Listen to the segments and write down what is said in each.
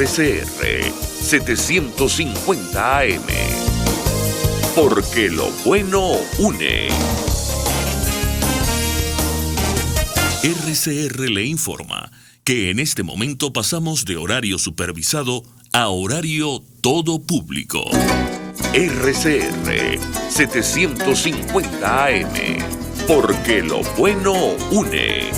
RCR 750 AM. Porque lo bueno une. RCR le informa que en este momento pasamos de horario supervisado a horario todo público. RCR 750 AM. Porque lo bueno une.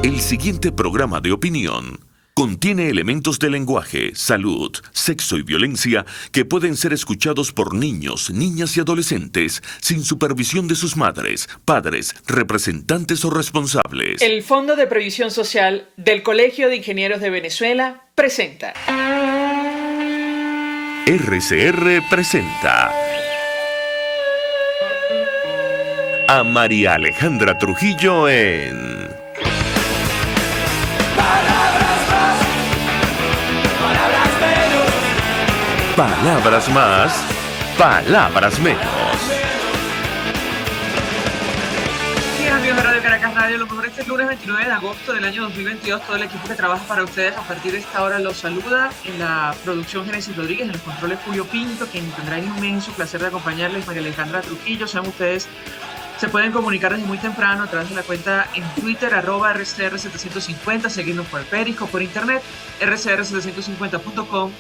El siguiente programa de opinión contiene elementos de lenguaje, salud, sexo y violencia que pueden ser escuchados por niños, niñas y adolescentes sin supervisión de sus madres, padres, representantes o responsables. El Fondo de Previsión Social del Colegio de Ingenieros de Venezuela presenta. RCR presenta a María Alejandra Trujillo en Palabras más, palabras menos. Sí, amigos de Radio Caracas Radio, lo mejor este lunes 29 de agosto del año 2022. Todo el equipo que trabaja para ustedes a partir de esta hora los saluda. En la producción Génesis Rodríguez, en los controles Julio Pinto, quien tendrá el inmenso placer de acompañarles, María Alejandra Trujillo. Sean ustedes, se pueden comunicar desde muy temprano a través de la cuenta en Twitter, @RCR750, seguirnos por el Periscope, por internet, rcr750.com.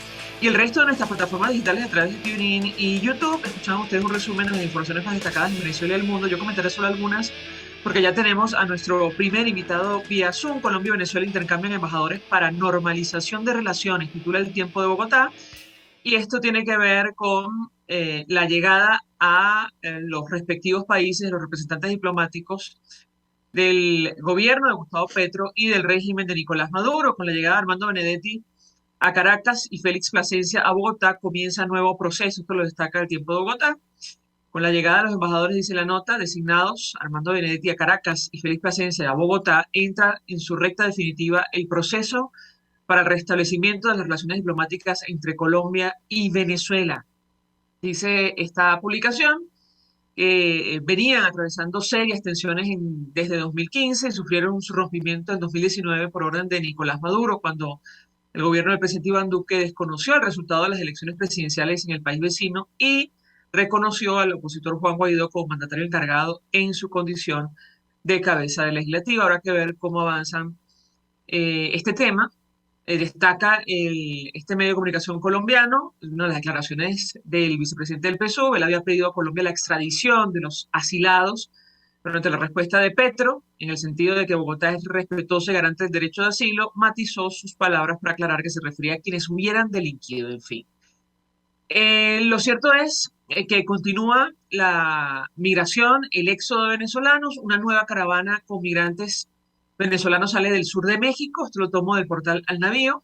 Y el resto de nuestras plataformas digitales a través de TuneIn y YouTube. Escuchaban ustedes un resumen de las informaciones más destacadas de Venezuela y el mundo. Yo comentaré solo algunas porque ya tenemos a nuestro primer invitado vía Zoom. Colombia y Venezuela intercambian embajadores para normalización de relaciones, titula El Tiempo de Bogotá. Y esto tiene que ver con la llegada a los respectivos países, los representantes diplomáticos del gobierno de Gustavo Petro y del régimen de Nicolás Maduro. Con la llegada de Armando Benedetti a Caracas y Félix Plasencia a Bogotá, comienza nuevo proceso. Esto lo destaca El Tiempo de Bogotá. Con la llegada de los embajadores, dice la nota, designados Armando Benedetti a Caracas y Félix Plasencia a Bogotá, entra en su recta definitiva el proceso para el restablecimiento de las relaciones diplomáticas entre Colombia y Venezuela. Dice esta publicación que venían atravesando serias tensiones desde 2015 y sufrieron su rompimiento en 2019 por orden de Nicolás Maduro, cuando el gobierno del presidente Iván Duque desconoció el resultado de las elecciones presidenciales en el país vecino y reconoció al opositor Juan Guaidó como mandatario encargado en su condición de cabeza de legislativa. Habrá que ver cómo avanzan este tema. Destaca este medio de comunicación colombiano, una de las declaraciones del vicepresidente del PSUV. Él había pedido a Colombia la extradición de los asilados, pero ante la respuesta de Petro, en el sentido de que Bogotá es respetuosa y garante del derecho de asilo, matizó sus palabras para aclarar que se refería a quienes hubieran delinquido, en fin. Lo cierto es que continúa la migración, el éxodo de venezolanos. Una nueva caravana con migrantes venezolanos sale del sur de México. Esto lo tomo del portal Al Navío,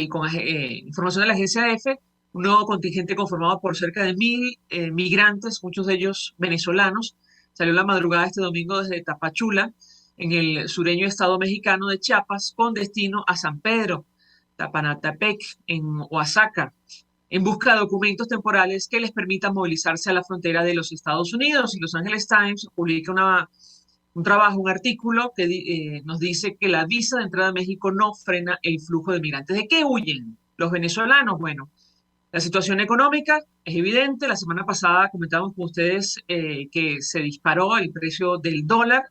con información de la agencia EFE. Un nuevo contingente conformado por cerca de 1.000 migrantes, muchos de ellos venezolanos, salió la madrugada este domingo desde Tapachula, en el sureño estado mexicano de Chiapas, con destino a San Pedro, Tapanatepec, en Oaxaca, en busca de documentos temporales que les permitan movilizarse a la frontera de los Estados Unidos. Y Los Angeles Times publica un trabajo, un artículo que nos dice que la visa de entrada a México no frena el flujo de migrantes. ¿De qué huyen los venezolanos? Bueno, la situación económica es evidente. La semana pasada comentábamos con ustedes que se disparó el precio del dólar,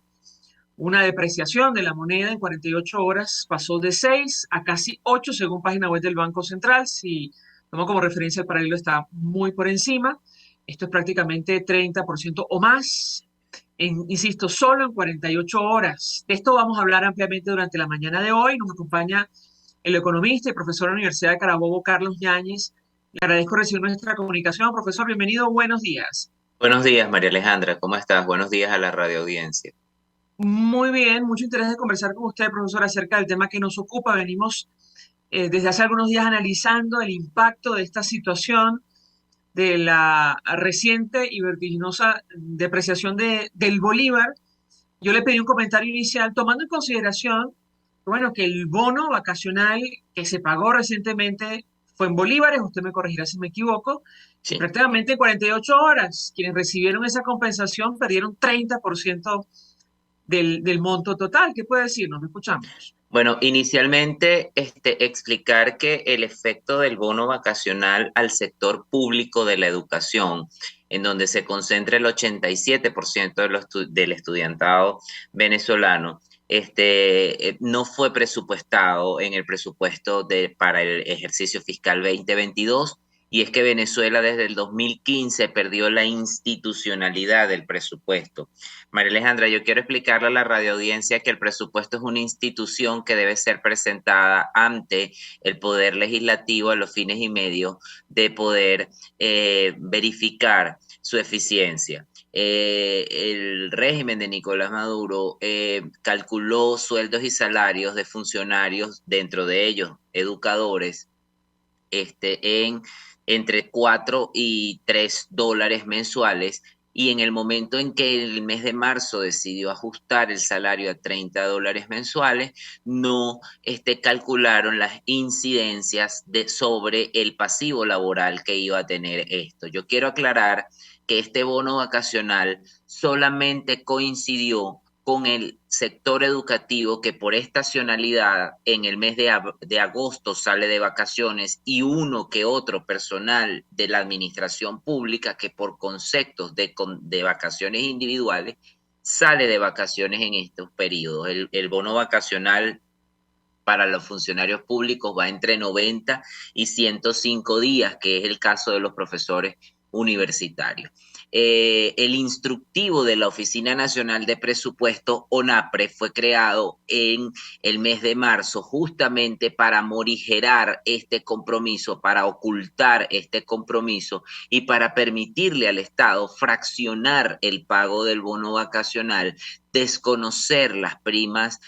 una depreciación de la moneda en 48 horas, pasó de 6 a casi 8 según página web del Banco Central. Si tomo como referencia el paralelo, está muy por encima. Esto es prácticamente 30% o más, insisto, solo en 48 horas. De esto vamos a hablar ampliamente durante la mañana de hoy. Nos acompaña el economista y profesor de la Universidad de Carabobo, Carlos Yáñez. Le agradezco recibir nuestra comunicación. Profesor, bienvenido, buenos días. Buenos días, María Alejandra, ¿cómo estás? Buenos días a la radio audiencia. Muy bien, mucho interés de conversar con usted, profesor, acerca del tema que nos ocupa. Venimos desde hace algunos días analizando el impacto de esta situación, de la reciente y vertiginosa depreciación del bolívar. Yo le pedí un comentario inicial tomando en consideración, bueno, que el bono vacacional que se pagó recientemente fue en bolívares, usted me corregirá si me equivoco, Sí. prácticamente 48 horas. Quienes recibieron esa compensación perdieron 30% del monto total. ¿Qué puede decirnos? ¿Me escuchamos? Bueno, inicialmente explicar que el efecto del bono vacacional al sector público de la educación, en donde se concentra el 87% del estudiantado venezolano, no fue presupuestado en el presupuesto para el ejercicio fiscal 2022. Y es que Venezuela desde el 2015 perdió la institucionalidad del presupuesto. María Alejandra, yo quiero explicarle a la radioaudiencia que el presupuesto es una institución que debe ser presentada ante el Poder Legislativo a los fines y medios de poder verificar su eficiencia. El régimen de Nicolás Maduro calculó sueldos y salarios de funcionarios, dentro de ellos educadores, en entre 4 y 3 dólares mensuales, y en el momento en que el mes de marzo decidió ajustar el salario a 30 dólares mensuales, no calcularon las incidencias sobre el pasivo laboral que iba a tener esto. Yo quiero aclarar que este bono vacacional solamente coincidió con el sector educativo, que por estacionalidad en el mes de agosto sale de vacaciones, y uno que otro personal de la administración pública que por conceptos de vacaciones individuales sale de vacaciones en estos periodos. El bono vacacional para los funcionarios públicos va entre 90 y 105 días, que es el caso de los profesores universitarios. El instructivo de la Oficina Nacional de Presupuesto, ONAPRE, fue creado en el mes de marzo justamente para morigerar este compromiso, para ocultar este compromiso y para permitirle al Estado fraccionar el pago del bono vacacional, desconocer las primas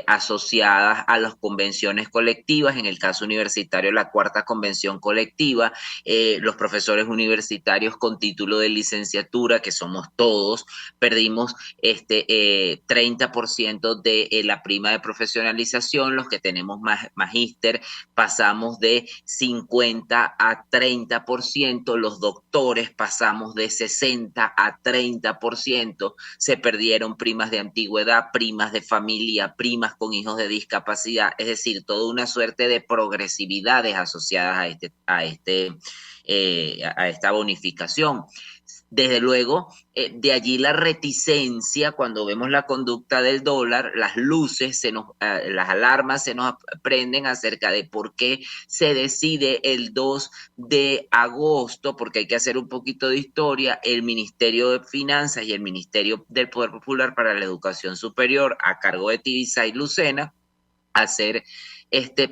asociadas a las convenciones colectivas, en el caso universitario la cuarta convención colectiva. Los profesores universitarios con título de licenciatura, que somos todos, perdimos 30% de la prima de profesionalización. Los que tenemos magíster pasamos de 50 a 30%, los doctores pasamos de 60 a 30%, se perdieron primas de antigüedad, primas de familia, primas con hijos de discapacidad, es decir, toda una suerte de progresividades asociadas a esta bonificación. Desde luego, de allí la reticencia cuando vemos la conducta del dólar, las luces, las alarmas se nos prenden acerca de por qué se decide el 2 de agosto, porque hay que hacer un poquito de historia. El Ministerio de Finanzas y el Ministerio del Poder Popular para la Educación Superior, a cargo de Tibisay y Lucena, hacer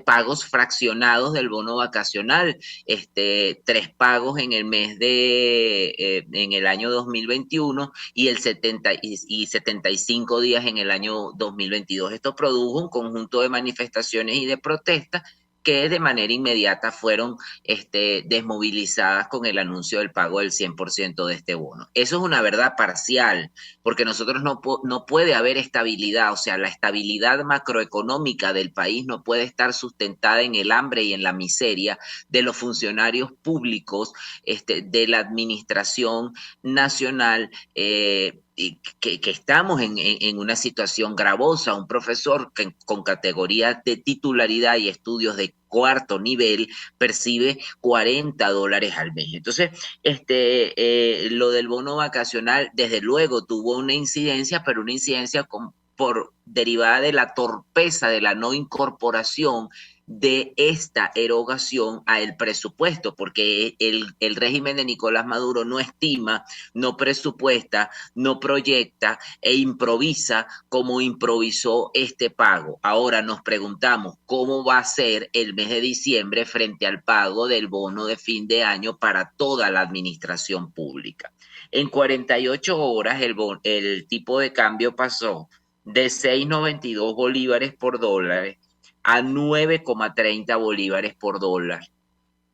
pagos fraccionados del bono vacacional, 3 pagos en el en el año 2021 y 75 días en el año 2022. Esto produjo un conjunto de manifestaciones y de protestas que de manera inmediata fueron desmovilizadas con el anuncio del pago del 100% de este bono. Eso es una verdad parcial, porque nosotros no puede haber estabilidad, o sea, la estabilidad macroeconómica del país no puede estar sustentada en el hambre y en la miseria de los funcionarios públicos, de la administración nacional, que estamos en una situación gravosa. Un profesor con categoría de titularidad y estudios de cuarto nivel percibe 40 dólares al mes. Entonces, lo del bono vacacional, desde luego, tuvo una incidencia, pero una incidencia por derivada de la torpeza, de la no incorporación de esta erogación a el presupuesto, porque el régimen de Nicolás Maduro no estima, no presupuesta, no proyecta e improvisa como improvisó este pago. Ahora nos preguntamos cómo va a ser el mes de diciembre frente al pago del bono de fin de año para toda la administración pública. En 48 horas el tipo de cambio pasó de 6,92 bolívares por dólar a 9,30 bolívares por dólar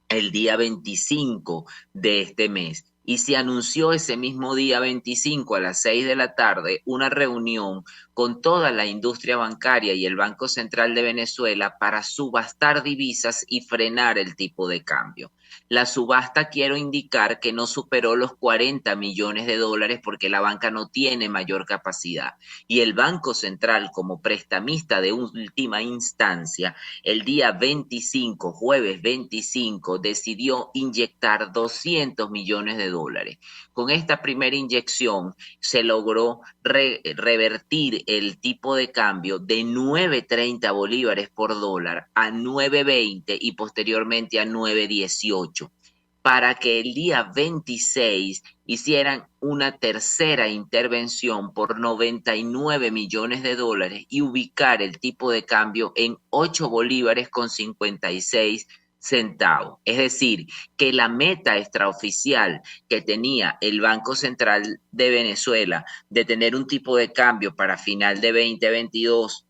el día 25 de este mes. Y se anunció ese mismo día 25 a las 6 de la tarde una reunión con toda la industria bancaria y el Banco Central de Venezuela para subastar divisas y frenar el tipo de cambio. La subasta, quiero indicar que no superó los 40 millones de dólares porque la banca no tiene mayor capacidad. Y el Banco Central, como prestamista de última instancia, el día 25, jueves 25, decidió inyectar 200 millones de dólares. Con esta primera inyección se logró revertir el tipo de cambio de 9.30 bolívares por dólar a 9.20 y posteriormente a 9.18 para que el día 26 hicieran una tercera intervención por 99 millones de dólares y ubicar el tipo de cambio en 8 bolívares con 56 centavos. Es decir, que la meta extraoficial que tenía el Banco Central de Venezuela de tener un tipo de cambio para final de 2022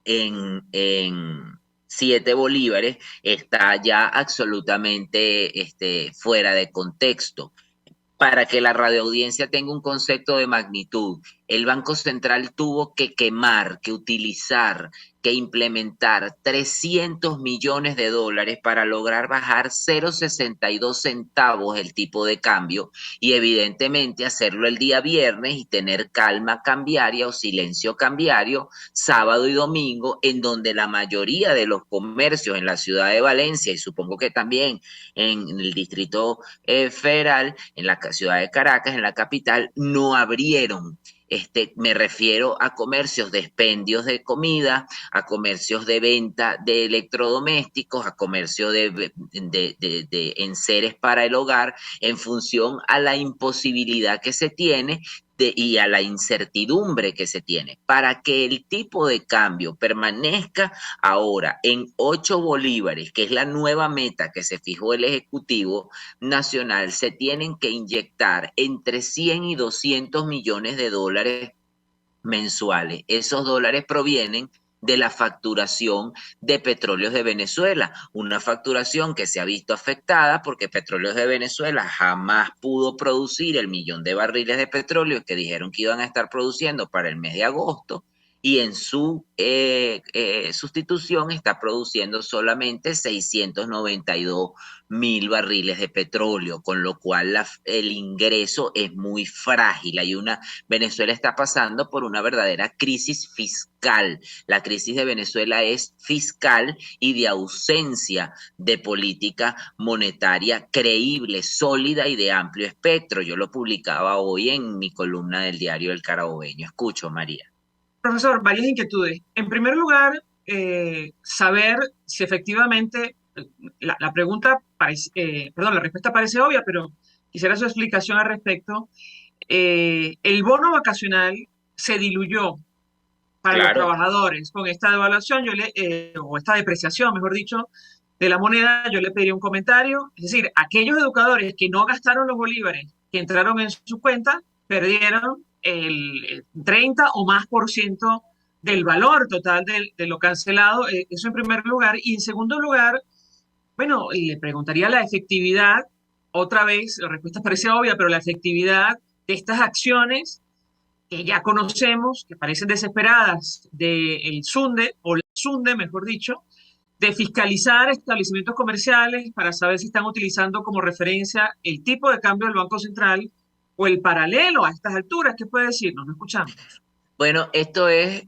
en 7 bolívares está ya absolutamente fuera de contexto. Para que la radioaudiencia tenga un concepto de magnitud, el Banco Central tuvo que quemar, que utilizar, que implementar 300 millones de dólares para lograr bajar 0,62 centavos el tipo de cambio y evidentemente hacerlo el día viernes y tener calma cambiaria o silencio cambiario sábado y domingo, en donde la mayoría de los comercios en la ciudad de Valencia y supongo que también en el Distrito Federal, en la ciudad de Caracas, en la capital, no abrieron. Me refiero a comercios de expendios de comida, a comercios de venta de electrodomésticos, a comercio de enseres para el hogar, en función a la imposibilidad que se tiene y a la incertidumbre que se tiene. Para que el tipo de cambio permanezca ahora en 8 bolívares, que es la nueva meta que se fijó el Ejecutivo Nacional, se tienen que inyectar entre 100 y 200 millones de dólares mensuales. Esos dólares provienen de la facturación de Petróleos de Venezuela, una facturación que se ha visto afectada porque Petróleos de Venezuela jamás pudo producir el 1.000.000 de barriles de petróleo que dijeron que iban a estar produciendo para el mes de agosto, y en su sustitución está produciendo solamente 692.000 barriles de petróleo, con lo cual el ingreso es muy frágil. Venezuela está pasando por una verdadera crisis fiscal. La crisis de Venezuela es fiscal y de ausencia de política monetaria creíble, sólida y de amplio espectro. Yo lo publicaba hoy en mi columna del diario El Carabobeño. Escucho, María. Profesor, varias inquietudes. En primer lugar, saber si efectivamente la pregunta parece, perdón, la respuesta parece obvia, pero quisiera su explicación al respecto. El bono vacacional se diluyó para los Claro. trabajadores con esta devaluación, o esta depreciación, mejor dicho, de la moneda. Yo le pediría un comentario. Es decir, aquellos educadores que no gastaron los bolívares que entraron en su cuenta perdieron el 30 o más por ciento del valor total de lo cancelado. Eso en primer lugar. Y en segundo lugar, bueno, le preguntaría la efectividad, otra vez, la respuesta parece obvia, pero la efectividad de estas acciones que ya conocemos, que parecen desesperadas, del SUNDE, o la SUNDE, mejor dicho, de fiscalizar establecimientos comerciales para saber si están utilizando como referencia el tipo de cambio del Banco Central o el paralelo a estas alturas. ¿Qué puede decirnos? No escuchamos. Bueno, esto es,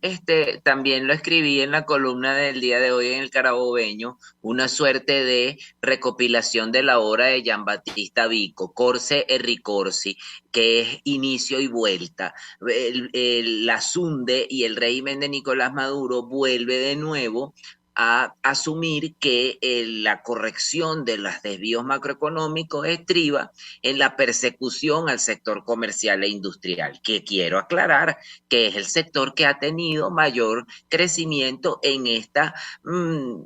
también lo escribí en la columna del día de hoy en El Carabobeño, una suerte de recopilación de la obra de Giambattista Vico, Corse e Ricorsi, que es inicio y vuelta. La SUNDE y el régimen de Nicolás Maduro vuelve de nuevo a asumir que la corrección de los desvíos macroeconómicos estriba en la persecución al sector comercial e industrial, que quiero aclarar que es el sector que ha tenido mayor crecimiento en esta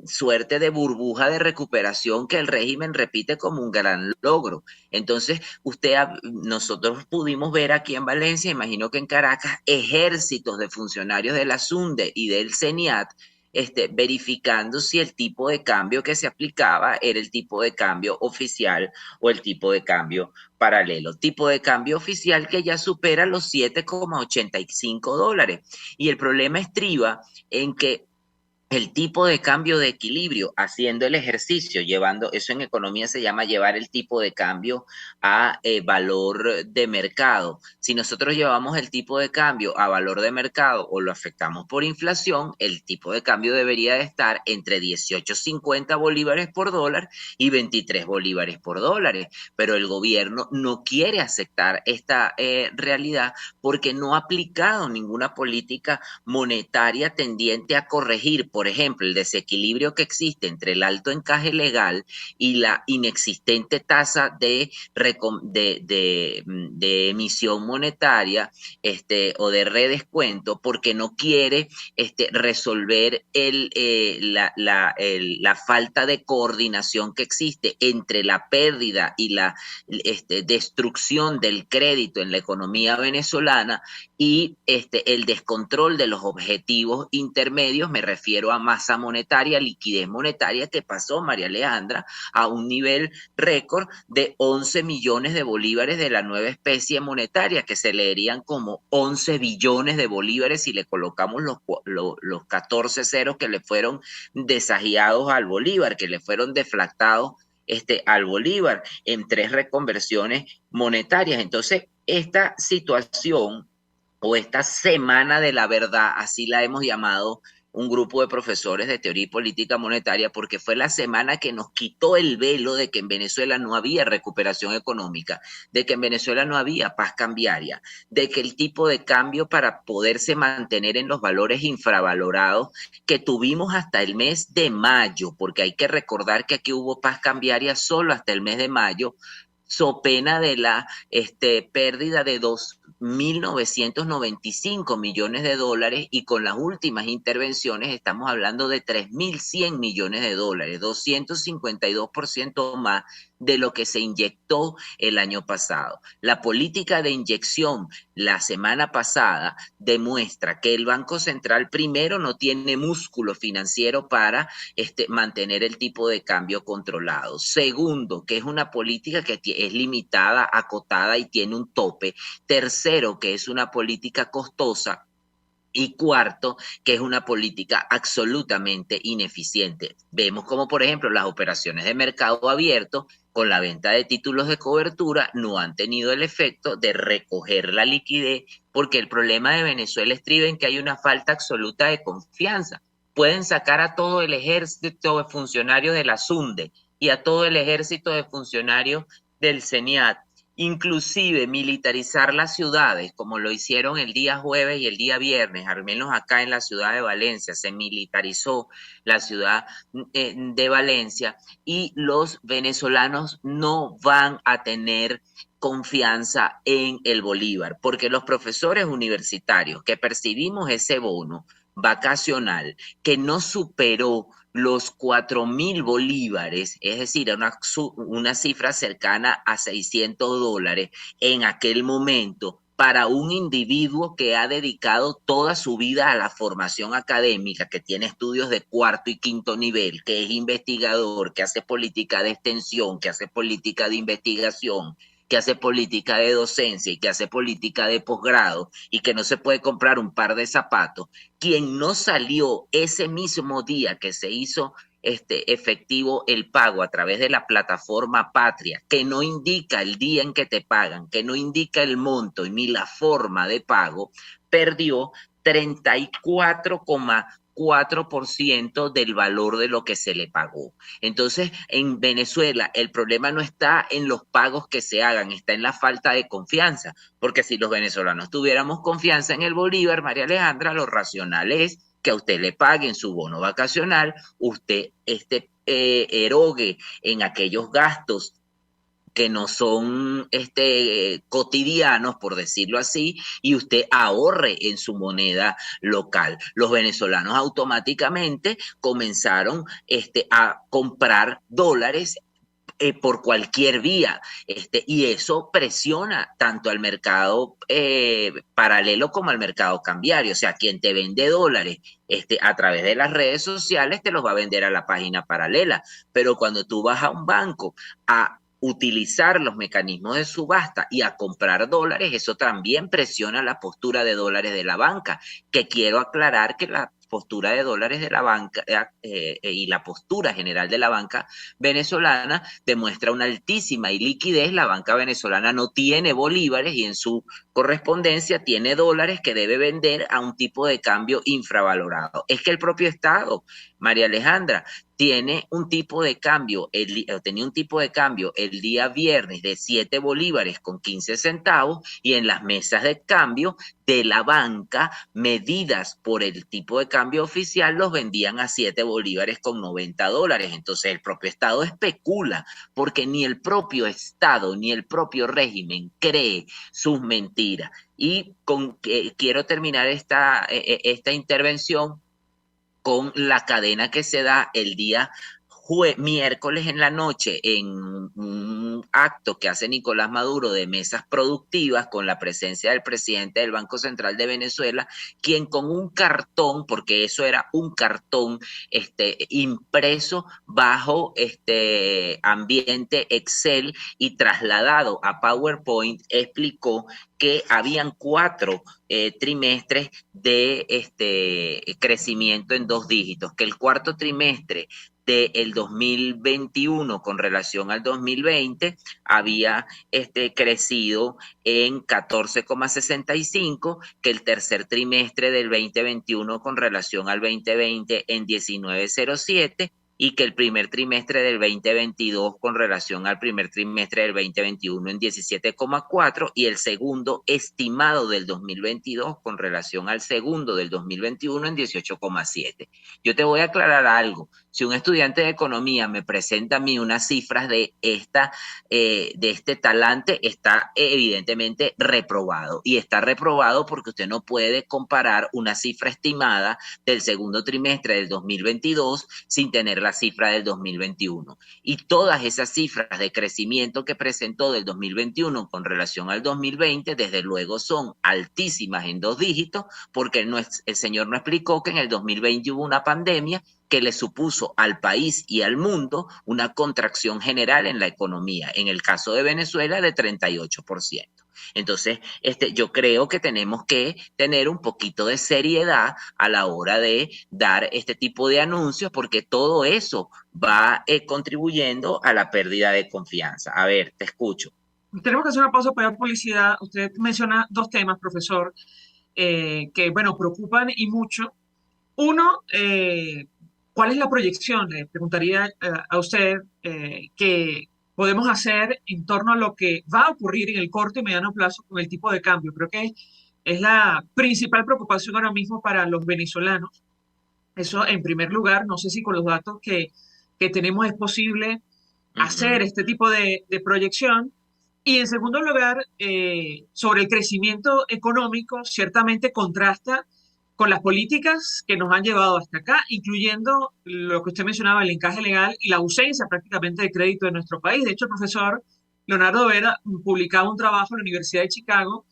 suerte de burbuja de recuperación que el régimen repite como un gran logro. Entonces, nosotros pudimos ver aquí en Valencia, imagino que en Caracas, ejércitos de funcionarios de la SUNDE y del CENIAT verificando si el tipo de cambio que se aplicaba era el tipo de cambio oficial o el tipo de cambio paralelo. Tipo de cambio oficial que ya supera los 7,85 dólares. Y el problema estriba en que el tipo de cambio de equilibrio, haciendo el ejercicio, llevando, eso en economía se llama llevar el tipo de cambio a valor de mercado. Si nosotros llevamos el tipo de cambio a valor de mercado o lo afectamos por inflación, el tipo de cambio debería de estar entre 18.50 bolívares por dólar y 23 bolívares por dólar. Pero el gobierno no quiere aceptar esta realidad porque no ha aplicado ninguna política monetaria tendiente a corregir, por ejemplo, el desequilibrio que existe entre el alto encaje legal y la inexistente tasa de emisión monetaria o de redescuento, porque no quiere resolver la falta de coordinación que existe entre la pérdida y la destrucción del crédito en la economía venezolana y el descontrol de los objetivos intermedios, me refiero a masa monetaria, liquidez monetaria, que pasó, María Alejandra, a un nivel récord de 11 millones de bolívares de la nueva especie monetaria, que se leerían como 11 billones de bolívares si le colocamos los 14 ceros que le fueron desagiados al bolívar, que le fueron deflactados al bolívar en 3 reconversiones monetarias. Entonces, esta situación o esta semana de la verdad, así la hemos llamado un grupo de profesores de teoría y política monetaria, porque fue la semana que nos quitó el velo de que en Venezuela no había recuperación económica, de que en Venezuela no había paz cambiaria, de que el tipo de cambio para poderse mantener en los valores infravalorados que tuvimos hasta el mes de mayo, porque hay que recordar que aquí hubo paz cambiaria solo hasta el mes de mayo, so pena de la pérdida de 2.995 millones de dólares y con las últimas intervenciones estamos hablando de 3.100 millones de dólares, 252% más de lo que se inyectó el año pasado. La política de inyección la semana pasada demuestra que el Banco Central primero no tiene músculo financiero para mantener el tipo de cambio controlado. Segundo, que es una política que es limitada, acotada y tiene un tope. Tercero, que es una política costosa. Y cuarto, que es una política absolutamente ineficiente. Vemos como, por ejemplo, las operaciones de mercado abierto con la venta de títulos de cobertura no han tenido el efecto de recoger la liquidez, porque el problema de Venezuela estriba en que hay una falta absoluta de confianza. Pueden sacar a todo el ejército de funcionarios de la SUNDE y a todo el ejército de funcionarios del CENIAT, inclusive militarizar las ciudades, como lo hicieron el día jueves y el día viernes, al menos acá en la ciudad de Valencia, se militarizó la ciudad de Valencia y los venezolanos no van a tener confianza en el Bolívar, porque los profesores universitarios que percibimos ese bono vacacional que no superó los 4.000 bolívares, es decir, una cifra cercana a $600 en aquel momento para un individuo que ha dedicado toda su vida a la formación académica, que tiene estudios de cuarto y quinto nivel, que es investigador, que hace política de extensión, que hace política de investigación, que hace política de docencia y que hace política de posgrado y que no se puede comprar un par de zapatos, quien no salió ese mismo día que se hizo efectivo el pago a través de la plataforma Patria, que no indica el día en que te pagan, que no indica el monto ni la forma de pago, perdió 34,4% del valor de lo que se le pagó. Entonces, en Venezuela, el problema no está en los pagos que se hagan, está en la falta de confianza, porque si los venezolanos tuviéramos confianza en el Bolívar, María Alejandra, lo racional es que a usted le paguen su bono vacacional, usted erogue en aquellos gastos que no son cotidianos, por decirlo así, y usted ahorre en su moneda local. Los venezolanos automáticamente comenzaron a comprar dólares por cualquier vía, y eso presiona tanto al mercado paralelo como al mercado cambiario. O sea, quien te vende dólares a través de las redes sociales te los va a vender a la página paralela, pero cuando tú vas a un banco a utilizar los mecanismos de subasta y a comprar dólares, eso también presiona la postura de dólares de la banca, que quiero aclarar que postura de dólares de la banca y la postura general de la banca venezolana demuestra una altísima liquidez. La banca venezolana no tiene bolívares y en su correspondencia tiene dólares que debe vender a un tipo de cambio infravalorado. Es que el propio Estado, María Alejandra, tiene un tipo de cambio, tenía un tipo de cambio el día viernes de 7 bolívares con 15 centavos y en las mesas de cambio de la banca, medidas por el tipo de cambio oficial, los vendían a 7 bolívares con 90 dólares. Entonces el propio Estado especula porque ni el propio Estado ni el propio régimen cree sus mentiras. Y quiero terminar esta intervención con la cadena que se da el día miércoles en la noche en un acto que hace Nicolás Maduro de mesas productivas con la presencia del presidente del Banco Central de Venezuela, quien con un cartón, porque eso era un cartón impreso bajo ambiente Excel y trasladado a PowerPoint, explicó que habían 4 trimestres de crecimiento en 2 dígitos, que el cuarto trimestre del 2021 con relación al 2020 había crecido en 14,65, que el tercer trimestre del 2021 con relación al 2020 en 19,07 y que el primer trimestre del 2022 con relación al primer trimestre del 2021 en 17,4 y el segundo estimado del 2022 con relación al segundo del 2021 en 18,7. Yo te voy a aclarar algo. Si un estudiante de economía me presenta a mí unas cifras de este talante, está evidentemente reprobado. Y está reprobado porque usted no puede comparar una cifra estimada del segundo trimestre del 2022 sin tener la cifra del 2021. Y todas esas cifras de crecimiento que presentó del 2021 con relación al 2020, desde luego son altísimas en 2 dígitos, porque el señor no explicó que en el 2020 hubo una pandemia que le supuso al país y al mundo una contracción general en la economía, en el caso de Venezuela de 38%. Entonces, yo creo que tenemos que tener un poquito de seriedad a la hora de dar este tipo de anuncios, porque todo eso va contribuyendo a la pérdida de confianza. A ver, te escucho. Tenemos que hacer una pausa para publicidad. Usted menciona 2 temas, profesor, que, bueno, preocupan y mucho. Uno, ¿cuál es la proyección? Le preguntaría a usted que podemos hacer en torno a lo que va a ocurrir en el corto y mediano plazo con el tipo de cambio. Creo que es la principal preocupación ahora mismo para los venezolanos. Eso en primer lugar, no sé si con los datos que tenemos es posible hacer este tipo de proyección. Y en segundo lugar, sobre el crecimiento económico, ciertamente contrasta con las políticas que nos han llevado hasta acá, incluyendo lo que usted mencionaba, el encaje legal y la ausencia prácticamente de crédito en nuestro país. De hecho, el profesor Leonardo Vera publicaba un trabajo en la Universidad de Chicago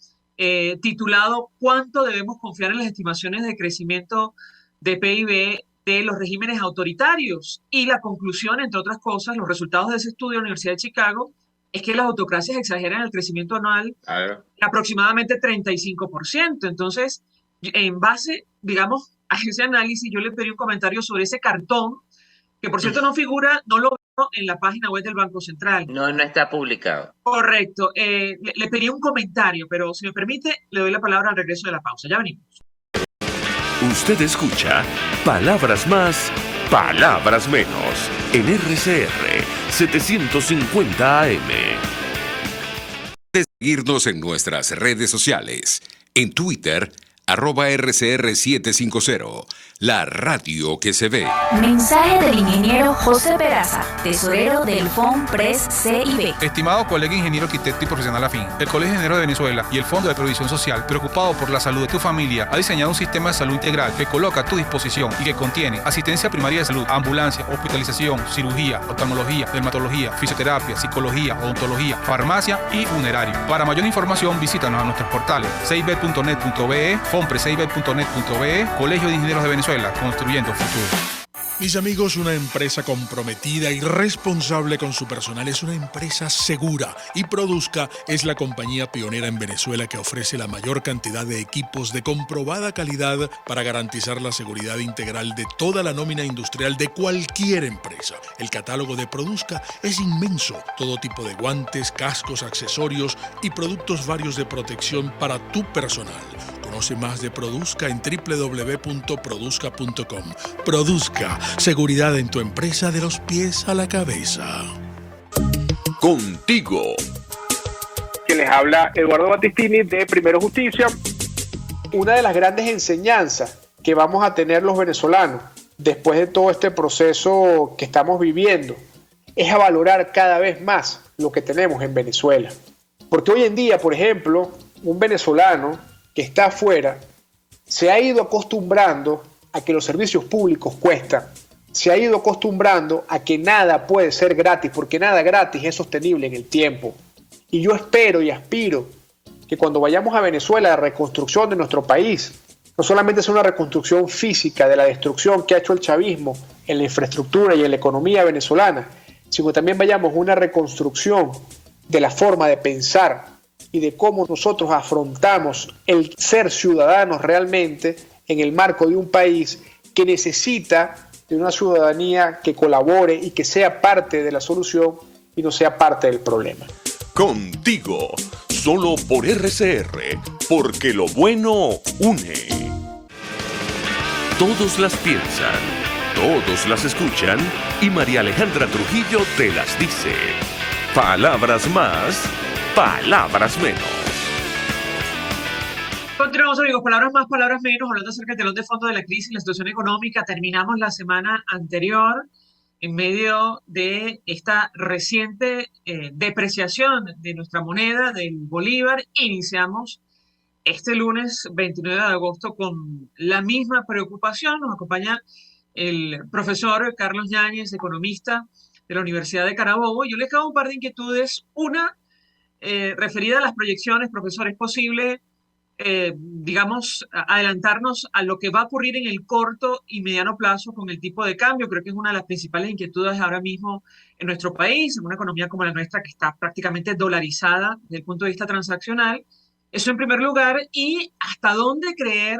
titulado ¿Cuánto debemos confiar en las estimaciones de crecimiento de PIB de los regímenes autoritarios? Y la conclusión, entre otras cosas, los resultados de ese estudio de la Universidad de Chicago, es que las autocracias exageran el crecimiento anual en aproximadamente 35%. Entonces, en base, digamos, a ese análisis, yo le pedí un comentario sobre ese cartón, que por cierto no figura, no lo veo en la página web del Banco Central. No está publicado. Correcto. Le pedí un comentario, pero si me permite, le doy la palabra al regreso de la pausa. Ya venimos. Usted escucha Palabras Más, Palabras Menos en RCR 750 AM. Seguirnos en nuestras redes sociales. En Twitter, @RCR750, la radio que se ve. Mensaje del ingeniero José Peraza, tesorero del FONPRES CIB. Estimado colega ingeniero arquitecto y profesional afín, el Colegio de Ingenieros de Venezuela y el Fondo de Previsión Social, preocupado por la salud de tu familia, ha diseñado un sistema de salud integral que coloca a tu disposición y que contiene asistencia primaria de salud, ambulancia, hospitalización, cirugía, oftalmología, dermatología, fisioterapia, psicología, odontología, farmacia y funerario. Para mayor información, visítanos a nuestros portales cib.net.be, fonprescib.net.be, Colegio de Ingenieros de Venezuela, construyendo futuro. Mis amigos, una empresa comprometida y responsable con su personal es una empresa segura, y Produzca es la compañía pionera en Venezuela que ofrece la mayor cantidad de equipos de comprobada calidad para garantizar la seguridad integral de toda la nómina industrial de cualquier empresa. El catálogo de Produzca es inmenso, todo tipo de guantes, cascos, accesorios y productos varios de protección para tu personal. Conoce más de Produzca en www.produzca.com. Produzca, seguridad en tu empresa de los pies a la cabeza. Contigo. Que les habla Eduardo Battistini de Primero Justicia. Una de las grandes enseñanzas que vamos a tener los venezolanos después de todo este proceso que estamos viviendo es a valorar cada vez más lo que tenemos en Venezuela. Porque hoy en día, por ejemplo, un venezolano que está afuera se ha ido acostumbrando a que los servicios públicos cuestan, se ha ido acostumbrando a que nada puede ser gratis, porque nada gratis es sostenible en el tiempo. Y yo espero y aspiro que cuando vayamos a Venezuela, la reconstrucción de nuestro país no solamente sea una reconstrucción física de la destrucción que ha hecho el chavismo en la infraestructura y en la economía venezolana, sino también vayamos a una reconstrucción de la forma de pensar y de cómo nosotros afrontamos el ser ciudadanos realmente en el marco de un país que necesita de una ciudadanía que colabore y que sea parte de la solución y no sea parte del problema. Contigo, solo por RCR, porque lo bueno une. Todos las piensan, todos las escuchan y María Alejandra Trujillo te las dice. Palabras más, palabras menos. Continuamos, amigos. Palabras más, palabras menos, hablando acerca del telón de fondo de la crisis y la situación económica. Terminamos la semana anterior en medio de esta reciente depreciación de nuestra moneda, del bolívar. Iniciamos este lunes 29 de agosto con la misma preocupación. Nos acompaña el profesor Carlos Yáñez, economista de la Universidad de Carabobo. Yo le hago un par de inquietudes. Una, referida a las proyecciones, profesor, ¿es posible, digamos, adelantarnos a lo que va a ocurrir en el corto y mediano plazo con el tipo de cambio? Creo que es una de las principales inquietudes ahora mismo en nuestro país, en una economía como la nuestra que está prácticamente dolarizada desde el punto de vista transaccional. Eso en primer lugar. Y hasta dónde creer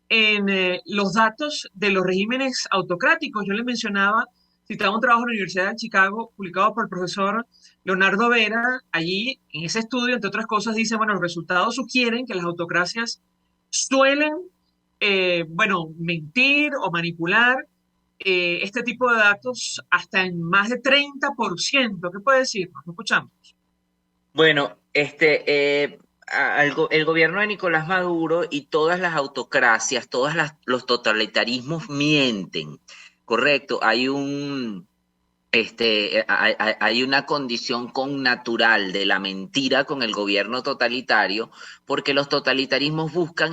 en los datos de los regímenes autocráticos. Yo le mencionaba, citaba un trabajo en la Universidad de Chicago publicado por el profesor Leonardo Vera. Allí, en ese estudio, entre otras cosas, dice, bueno, los resultados sugieren que las autocracias suelen, mentir o manipular este tipo de datos hasta en más de 30%. ¿Qué puede decir? Lo escuchamos. Bueno, el gobierno de Nicolás Maduro y todas las autocracias, los totalitarismos mienten, ¿correcto? Hay una condición connatural de la mentira con el gobierno totalitario, porque los totalitarismos buscan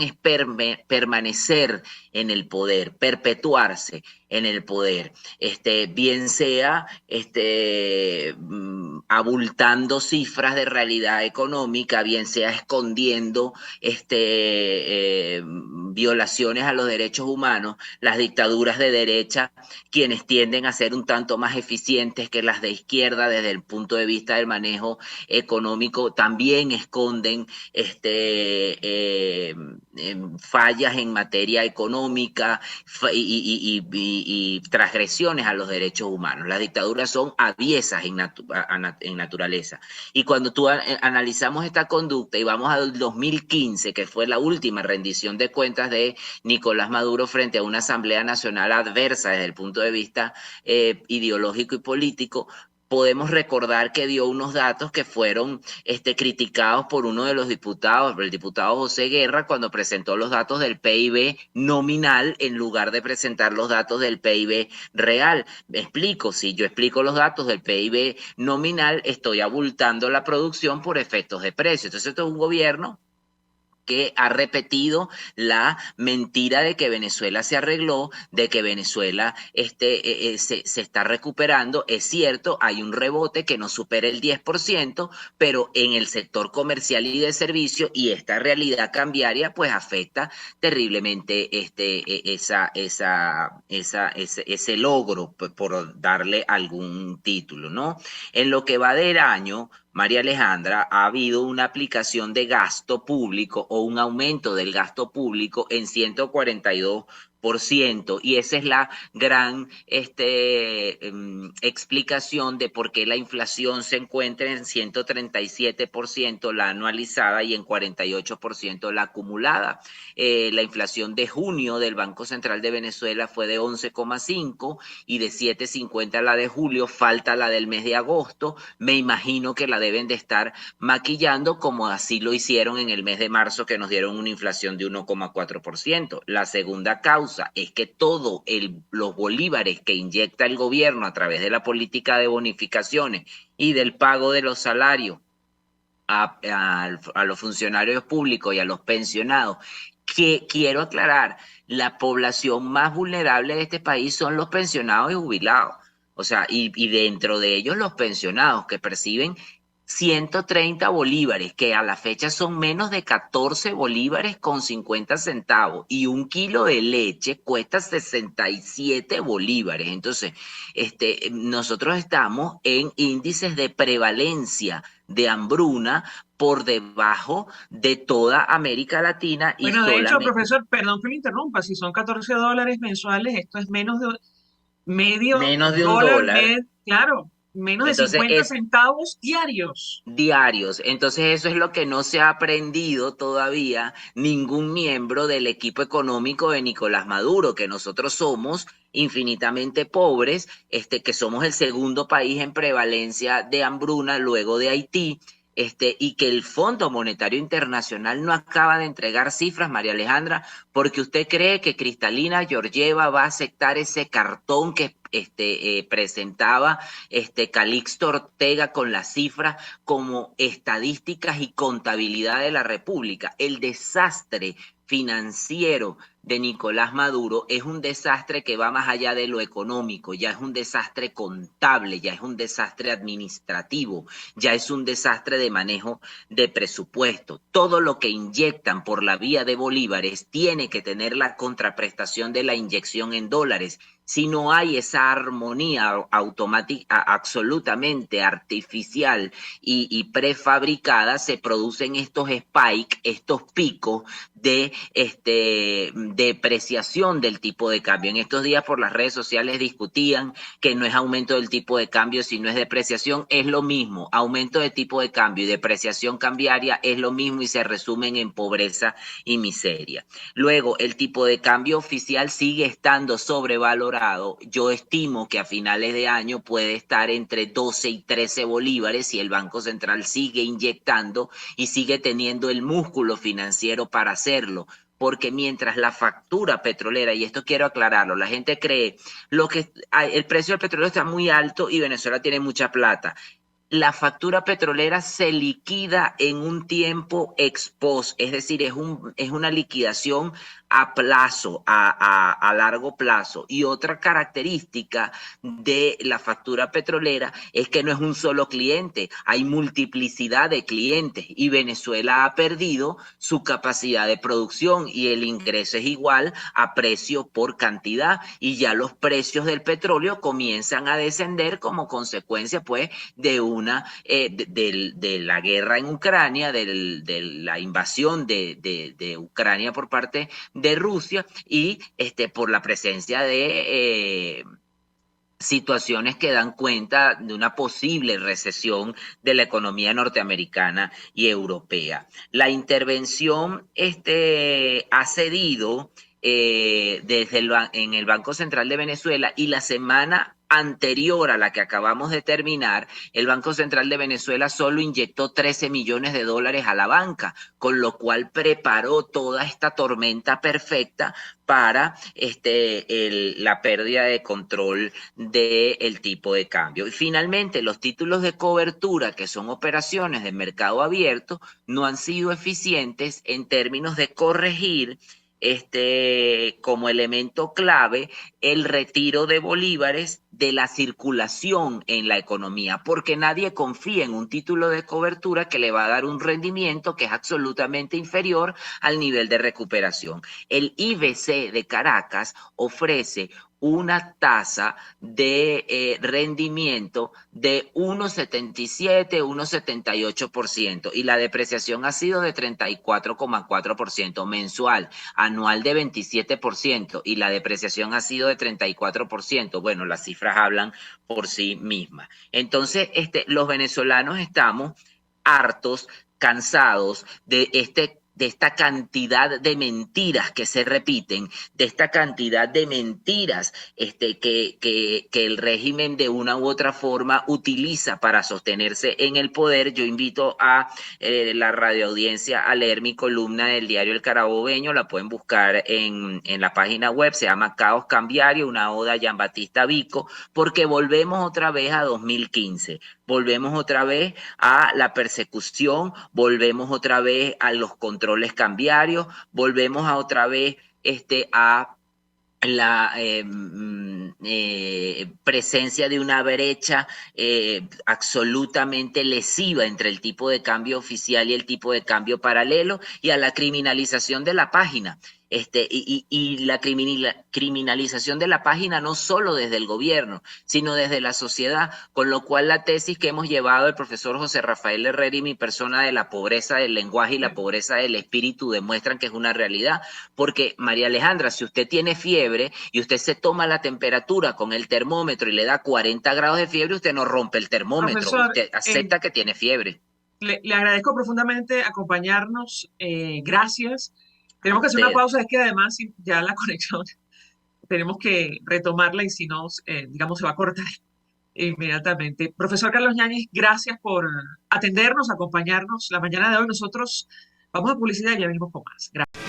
permanecer en el poder, perpetuarse en el poder, bien sea abultando cifras de realidad económica, bien sea escondiendo violaciones a los derechos humanos. Las dictaduras de derecha, quienes tienden a ser un tanto más eficientes que las de izquierda desde el punto de vista del manejo económico, también esconden fallas en materia económica y transgresiones a los derechos humanos. Las dictaduras son aviesas en naturaleza. Y cuando analizamos esta conducta y vamos al 2015, que fue la última rendición de cuentas de Nicolás Maduro frente a una Asamblea Nacional adversa desde el punto de vista ideológico y político, podemos recordar que dio unos datos que fueron criticados por uno de los diputados, el diputado José Guerra, cuando presentó los datos del PIB nominal en lugar de presentar los datos del PIB real. Me explico, si yo explico los datos del PIB nominal, estoy abultando la producción por efectos de precio. Entonces, esto es un gobierno que ha repetido la mentira de que Venezuela se arregló, de que Venezuela se está recuperando. Es cierto, hay un rebote que no supera el 10%, pero en el sector comercial y de servicio, y esta realidad cambiaria pues afecta terriblemente ese logro, por darle algún título, ¿no? En lo que va del año, María Alejandra, ha habido una aplicación de gasto público o un aumento del gasto público en 142%, y esa es la gran explicación de por qué la inflación se encuentra en 137% la anualizada y en 48% la acumulada. La inflación de junio del Banco Central de Venezuela fue de 11,5 y de 7,50 la de julio, falta la del mes de agosto. Me imagino que la deben de estar maquillando, como así lo hicieron en el mes de marzo, que nos dieron una inflación de 1,4%. La segunda causa es que todos los bolívares que inyecta el gobierno a través de la política de bonificaciones y del pago de los salarios a los funcionarios públicos y a los pensionados, que quiero aclarar, la población más vulnerable de este país son los pensionados y jubilados. O sea, y dentro de ellos los pensionados que perciben 130 bolívares, que a la fecha son menos de 14 bolívares con 50 centavos, y un kilo de leche cuesta 67 bolívares. Entonces, nosotros estamos en índices de prevalencia de hambruna por debajo de toda América Latina. Y bueno, de hecho, profesor, perdón que me interrumpa, si son $14 mensuales, esto es menos de medio menos de un dólar, dólar. claro, menos de Entonces 50 centavos diarios. Diarios. Entonces eso es lo que no se ha aprendido todavía ningún miembro del equipo económico de Nicolás Maduro, que nosotros somos infinitamente pobres, que somos el segundo país en prevalencia de hambruna luego de Haití. Y que el Fondo Monetario Internacional no acaba de entregar cifras, María Alejandra, porque usted cree que Cristalina Georgieva va a aceptar ese cartón que presentaba Calixto Ortega con las cifras como estadísticas y contabilidad de la República. El desastre financiero de Nicolás Maduro es un desastre que va más allá de lo económico, ya es un desastre contable, ya es un desastre administrativo, ya es un desastre de manejo de presupuesto. Todo lo que inyectan por la vía de bolívares tiene que tener la contraprestación de la inyección en dólares. Si no hay esa armonía automática, absolutamente artificial y prefabricada, se producen estos spikes, estos picos de depreciación del tipo de cambio. En estos días por las redes sociales discutían que no es aumento del tipo de cambio, sino es depreciación. Es lo mismo, aumento de tipo de cambio y depreciación cambiaria es lo mismo, y se resumen en pobreza y miseria. Luego, el tipo de cambio oficial sigue estando sobrevalorado. Yo estimo que a finales de año puede estar entre 12 y 13 bolívares si el Banco Central sigue inyectando y sigue teniendo el músculo financiero para hacerlo. Porque mientras la factura petrolera, y esto quiero aclararlo, la gente cree el precio del petróleo está muy alto y Venezuela tiene mucha plata. La factura petrolera se liquida en un tiempo ex post, es decir, es una liquidación a plazo, a largo plazo. Y otra característica de la factura petrolera es que no es un solo cliente, hay multiplicidad de clientes, y Venezuela ha perdido su capacidad de producción y el ingreso es igual a precio por cantidad, y ya los precios del petróleo comienzan a descender como consecuencia pues de la guerra en Ucrania, de la invasión de Ucrania por parte de Rusia, y por la presencia de situaciones que dan cuenta de una posible recesión de la economía norteamericana y europea. La intervención ha cedido en el Banco Central de Venezuela, y la semana anterior a la que acabamos de terminar, el Banco Central de Venezuela solo inyectó $13 millones a la banca, con lo cual preparó toda esta tormenta perfecta para la pérdida de control del tipo de cambio. Y finalmente, los títulos de cobertura, que son operaciones de mercado abierto, no han sido eficientes en términos de corregir como elemento clave el retiro de bolívares de la circulación en la economía, porque nadie confía en un título de cobertura que le va a dar un rendimiento que es absolutamente inferior al nivel de recuperación. El IBC de Caracas ofrece una tasa de rendimiento de 1,77, 1,78%, y la depreciación ha sido de 34,4% mensual, anual de 27%, y la depreciación ha sido de 34%. Bueno, las cifras hablan por sí mismas. Entonces, los venezolanos estamos hartos, cansados de esta cantidad de mentiras que se repiten, de esta cantidad de mentiras que el régimen de una u otra forma utiliza para sostenerse en el poder. Yo invito a la radioaudiencia a leer mi columna del diario El Carabobeño, la pueden buscar en la página web, se llama Caos Cambiario, una oda a Giambattista Vico, porque volvemos otra vez a 2015. Volvemos otra vez a la persecución, volvemos otra vez a los controles cambiarios, volvemos a otra vez a la presencia de una brecha absolutamente lesiva entre el tipo de cambio oficial y el tipo de cambio paralelo, y a la criminalización de la página. Y la criminalización de la página no solo desde el gobierno, sino desde la sociedad, con lo cual la tesis que hemos llevado el profesor José Rafael Herrera y mi persona de la pobreza del lenguaje y la pobreza del espíritu demuestran que es una realidad, porque María Alejandra, si usted tiene fiebre y usted se toma la temperatura con el termómetro y le da 40 grados de fiebre, usted no rompe el termómetro, Profesor, usted acepta que tiene fiebre. Le agradezco profundamente acompañarnos. Gracias. Tenemos que hacer una pausa, es que además ya la conexión tenemos que retomarla, y si no, digamos, se va a cortar inmediatamente. Profesor Carlos Yáñez, gracias por atendernos, acompañarnos la mañana de hoy. Nosotros vamos a publicidad y ya venimos con más. Gracias.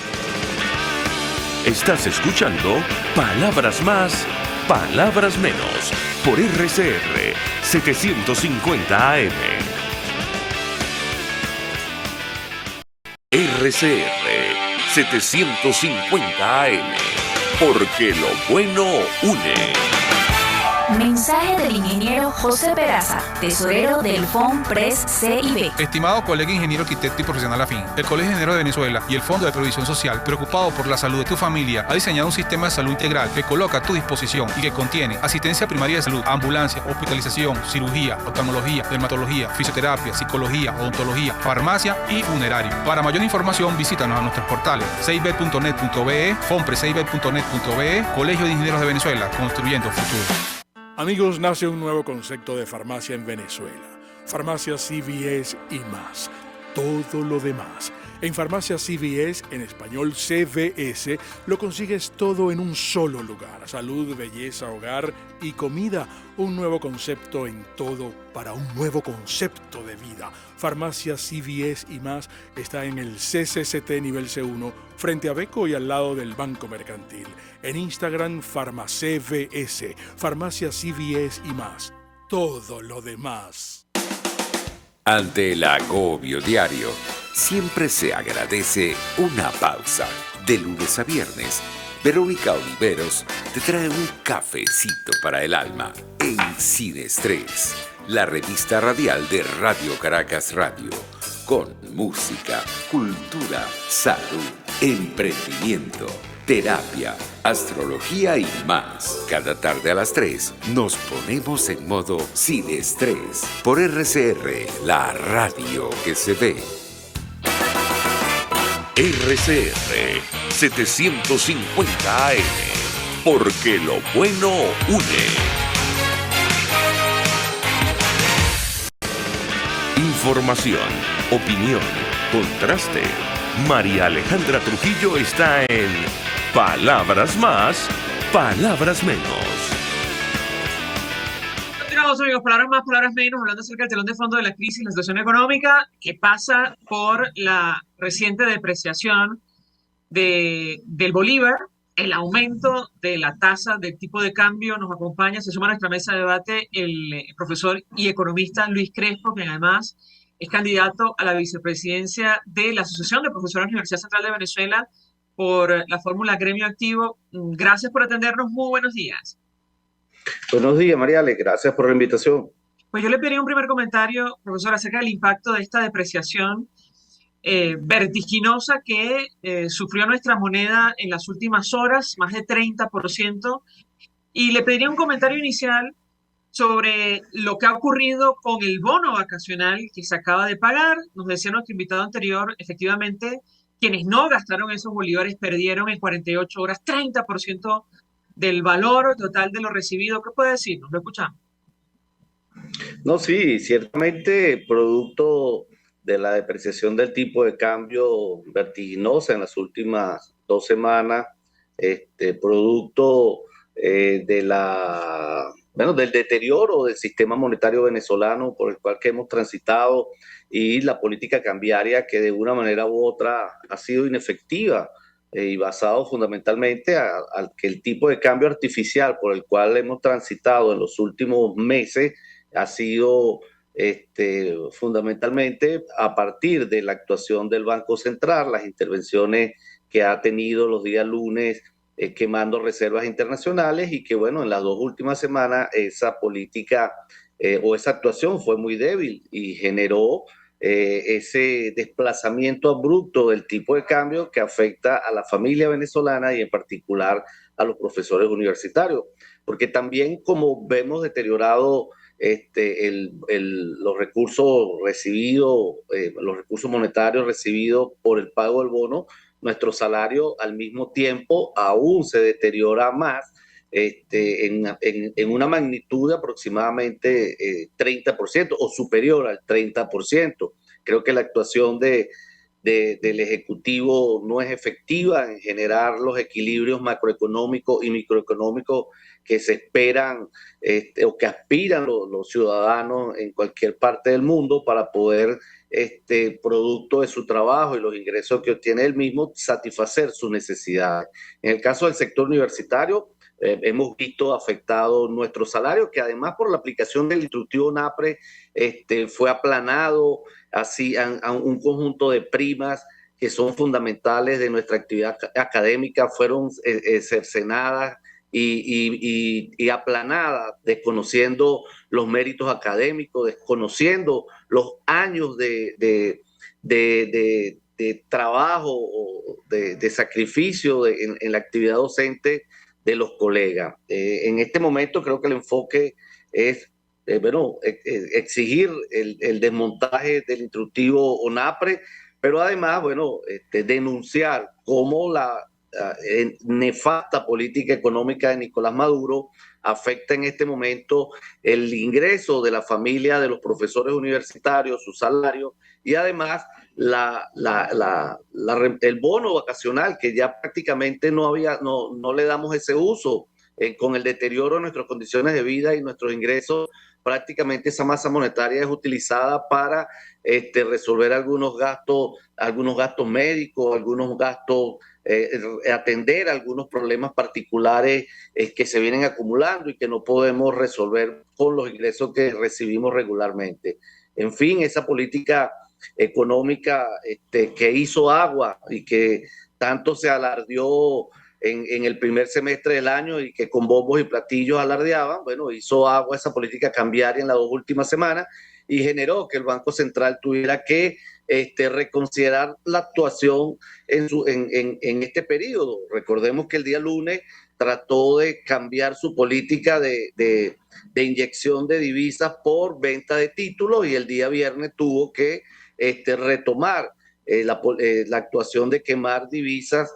Estás escuchando Palabras Más, Palabras Menos por RCR 750 AM. RCR 750 AM, porque lo bueno une. Mensaje del ingeniero José Peraza, tesorero del FONPRES CIB. Estimado colega ingeniero arquitecto y profesional afín, el Colegio de Ingenieros de Venezuela y el Fondo de Previsión Social, preocupado por la salud de tu familia, ha diseñado un sistema de salud integral que coloca a tu disposición y que contiene asistencia primaria de salud, ambulancia, hospitalización, cirugía, oftalmología, dermatología, fisioterapia, psicología, odontología, farmacia y funerario. Para mayor información, visítanos a nuestros portales cib.net.be, fonprescib.net.be, Colegio de Ingenieros de Venezuela, construyendo futuro. Amigos, nace un nuevo concepto de farmacia en Venezuela. Farmacia CVS y más. Todo lo demás. En Farmacia CVS, en español CVS, lo consigues todo en un solo lugar. Salud, belleza, hogar y comida. Un nuevo concepto en todo para un nuevo concepto de vida. Farmacia CVS y más está en el CCCT nivel C1, frente a Beco y al lado del Banco Mercantil. En Instagram, FarmaCVS, Farmacia CVS y más. Todo lo demás. Ante el agobio diario, siempre se agradece una pausa. De lunes a viernes, Verónica Oliveros te trae un cafecito para el alma en Sin Estrés, la revista radial de Radio Caracas Radio, con música, cultura, salud, emprendimiento, terapia, astrología y más. Cada tarde a las 3 nos ponemos en modo Sin Estrés por RCR, la radio que se ve. RCR 750 AM, porque lo bueno une. Información, opinión, contraste. María Alejandra Trujillo está en Palabras más, palabras menos. Continuamos, amigos, palabras más, palabras menos, hablando acerca del telón de fondo de la crisis, la situación económica que pasa por la reciente depreciación del bolívar, el aumento de la tasa del tipo de cambio. Nos acompaña, se suma a nuestra mesa de debate el profesor y economista Luis Crespo, quien además es candidato a la vicepresidencia de la Asociación de Profesores de la Universidad Central de Venezuela por la fórmula Gremio Activo. Gracias por atendernos, muy buenos días. Buenos días, Mariale, gracias por la invitación. Pues yo le pediría un primer comentario, profesor, acerca del impacto de esta depreciación vertiginosa que sufrió nuestra moneda en las últimas horas, más de 30%, y le pediría un comentario inicial sobre lo que ha ocurrido con el bono vacacional que se acaba de pagar. Nos decía nuestro invitado anterior, efectivamente, quienes no gastaron esos bolívares perdieron en 48 horas 30% del valor total de lo recibido. ¿Qué puede decirnos? Lo escuchamos. No, sí, ciertamente producto de la depreciación del tipo de cambio vertiginosa en las últimas 2 semanas, producto del deterioro del sistema monetario venezolano por el cual que hemos transitado y la política cambiaria que de una manera u otra ha sido inefectiva y basado fundamentalmente al que el tipo de cambio artificial por el cual hemos transitado en los últimos meses ha sido fundamentalmente a partir de la actuación del Banco Central, las intervenciones que ha tenido los días lunes quemando reservas internacionales y que, bueno, en las 2 últimas semanas esa política o esa actuación fue muy débil y generó ese desplazamiento abrupto del tipo de cambio que afecta a la familia venezolana y en particular a los profesores universitarios, porque también como vemos deteriorado los recursos recibidos, los recursos monetarios recibidos por el pago del bono, nuestro salario al mismo tiempo aún se deteriora más en una magnitud de aproximadamente 30% o superior al 30%. Creo que la actuación del Ejecutivo no es efectiva en generar los equilibrios macroeconómicos y microeconómicos que se esperan o que aspiran los ciudadanos en cualquier parte del mundo para poder, producto de su trabajo y los ingresos que obtiene él mismo, satisfacer sus necesidades. En el caso del sector universitario, hemos visto afectado nuestro salario, que además por la aplicación del instructivo NAPRE fue aplanado así a un conjunto de primas que son fundamentales de nuestra actividad académica, fueron cercenadas y aplanadas, desconociendo los méritos académicos, desconociendo los años de trabajo, de sacrificio en la actividad docente de los colegas. En este momento creo que el enfoque es exigir el desmontaje del instructivo ONAPRE, pero además, denunciar cómo la nefasta política económica de Nicolás Maduro afecta en este momento el ingreso de la familia de los profesores universitarios, su salario, y además el bono vacacional, que ya prácticamente no le damos ese uso. Con el deterioro de nuestras condiciones de vida y nuestros ingresos, prácticamente esa masa monetaria es utilizada para resolver algunos gastos médicos, algunos gastos, atender algunos problemas particulares que se vienen acumulando y que no podemos resolver con los ingresos que recibimos regularmente. En fin, esa política económica que hizo agua y que tanto se alardeó en el primer semestre del año y que con bombos y platillos alardeaban, hizo agua esa política cambiaria en las 2 últimas semanas y generó que el Banco Central tuviera que reconsiderar la actuación en este periodo. Recordemos que el día lunes trató de cambiar su política de inyección de divisas por venta de títulos y el día viernes tuvo que retomar la actuación de quemar divisas,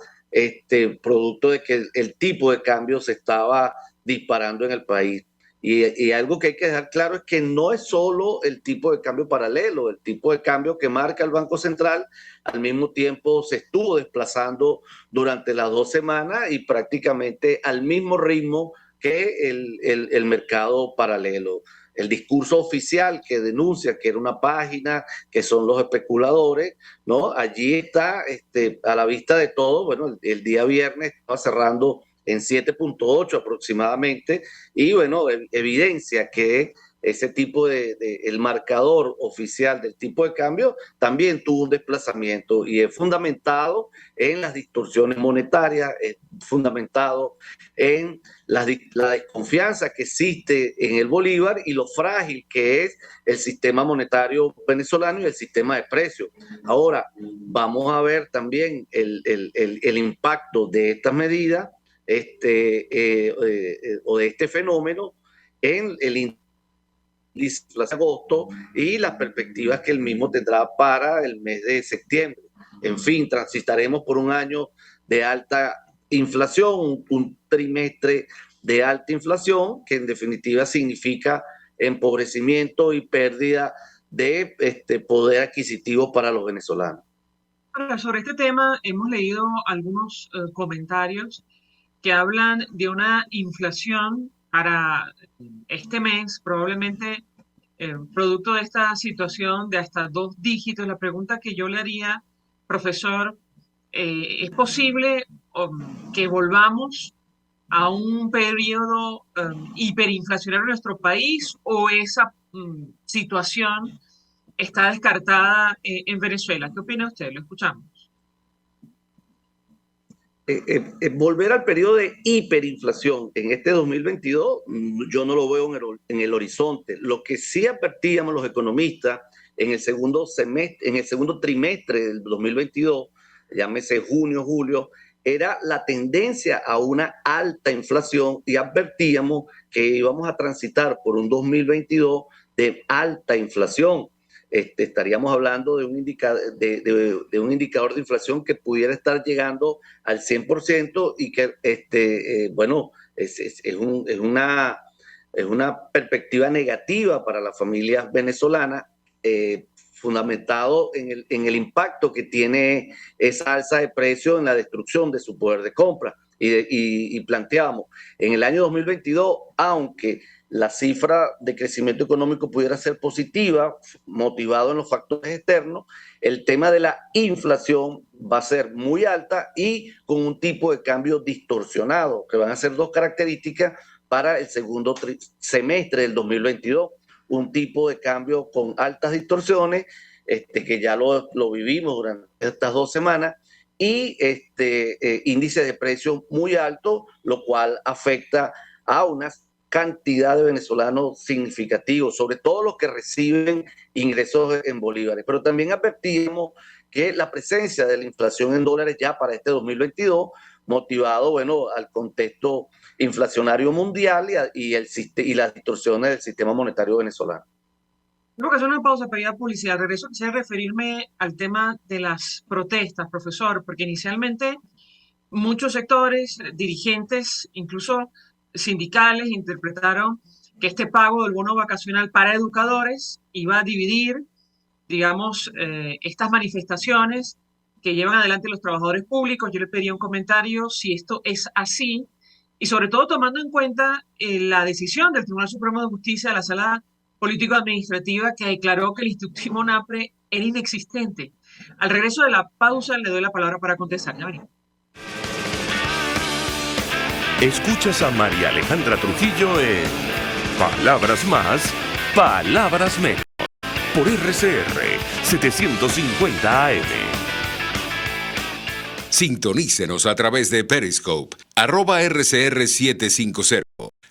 producto de que el tipo de cambio se estaba disparando en el país. Y algo que hay que dejar claro es que no es solo el tipo de cambio paralelo, el tipo de cambio que marca el Banco Central, al mismo tiempo se estuvo desplazando durante las 2 semanas y prácticamente al mismo ritmo que el mercado paralelo. El discurso oficial que denuncia que era una página, que son los especuladores, ¿no? Allí está a la vista de todo. Bueno, el día viernes estaba cerrando en 7.8 aproximadamente, y bueno, evidencia que ese tipo el marcador oficial del tipo de cambio también tuvo un desplazamiento y es fundamentado en las distorsiones monetarias, es fundamentado en la desconfianza que existe en el bolívar y lo frágil que es el sistema monetario venezolano y el sistema de precios. Ahora, vamos a ver también el impacto de estas medidas o de este fenómeno en el índice de agosto y las perspectivas que el mismo tendrá para el mes de septiembre. En fin, transitaremos por un año de alta inflación, un trimestre de alta inflación que en definitiva significa empobrecimiento y pérdida de poder adquisitivo para los venezolanos. Ahora, sobre este tema hemos leído algunos comentarios que hablan de una inflación para este mes, probablemente producto de esta situación de hasta 2 dígitos. La pregunta que yo le haría, profesor, ¿es posible que volvamos a un periodo hiperinflacionario en nuestro país o esa situación está descartada en Venezuela? ¿Qué opina usted? Lo escuchamos. Volver al periodo de hiperinflación en este 2022, yo no lo veo en el horizonte. Lo que sí advertíamos los economistas en el segundo trimestre del 2022, llámese junio, julio, era la tendencia a una alta inflación y advertíamos que íbamos a transitar por un 2022 de alta inflación. Estaríamos hablando de un indicador de inflación que pudiera estar llegando al 100% y que, bueno, es una perspectiva negativa para las familias venezolanas, fundamentado en el impacto que tiene esa alza de precios en la destrucción de su poder de compra. Y planteábamos, en el año 2022, aunque la cifra de crecimiento económico pudiera ser positiva, motivado en los factores externos, el tema de la inflación va a ser muy alta y con un tipo de cambio distorsionado, que van a ser 2 características para el segundo semestre del 2022. Un tipo de cambio con altas distorsiones, que ya lo vivimos durante estas 2 semanas, y índice de precios muy alto, lo cual afecta a unas cantidad de venezolanos significativos, sobre todo los que reciben ingresos en bolívares. Pero también advertimos que la presencia de la inflación en dólares ya para este 2022, motivado, bueno, al contexto inflacionario mundial y las distorsiones del sistema monetario venezolano. Tengo que hacer una pausa para ir a publicidad. Regreso, quisiera referirme al tema de las protestas, profesor, porque inicialmente muchos sectores, dirigentes, incluso sindicales, interpretaron que este pago del bono vacacional para educadores iba a dividir, digamos, estas manifestaciones que llevan adelante los trabajadores públicos. Yo le pediría un comentario si esto es así y sobre todo tomando en cuenta la decisión del Tribunal Supremo de Justicia de la Sala Político-Administrativa que declaró que el instructivo NAPRE era inexistente. Al regreso de la pausa le doy la palabra para contestar. Ya venimos. Escuchas a María Alejandra Trujillo en Palabras Más, Palabras Menos, por RCR 750 AM. Sintonícenos a través de Periscope, @RCR750,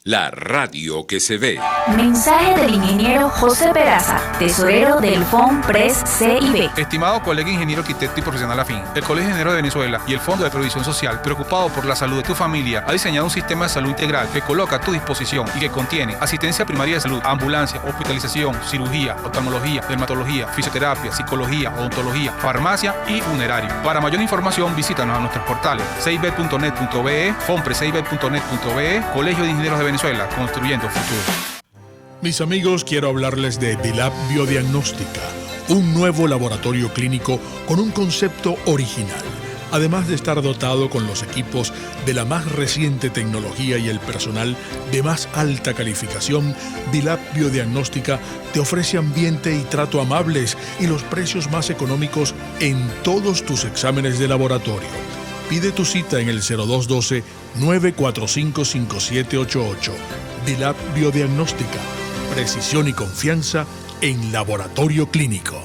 la radio que se ve. Mensaje del ingeniero José Peraza, tesorero del FONPRES CIB. Estimado colega ingeniero arquitecto y profesional afín, el Colegio de Ingenieros de Venezuela y el Fondo de Previsión Social, preocupado por la salud de tu familia, ha diseñado un sistema de salud integral que coloca a tu disposición y que contiene asistencia primaria de salud, ambulancia, hospitalización, cirugía, oftalmología, dermatología, fisioterapia, psicología, odontología, farmacia y funerario. Para mayor información, visítanos a nuestros portales cib.net.be, fonprescib.net.be, Colegio de Ingenieros de Venezuela. Venezuela, construyendo futuro. Mis amigos, quiero hablarles de Dilab Biodiagnóstica, un nuevo laboratorio clínico con un concepto original. Además de estar dotado con los equipos de la más reciente tecnología y el personal de más alta calificación, Dilab Biodiagnóstica te ofrece ambiente y trato amables y los precios más económicos en todos tus exámenes de laboratorio. Pide tu cita en el 0212-945-5788. Dilab Biodiagnóstica. Precisión y confianza en laboratorio clínico.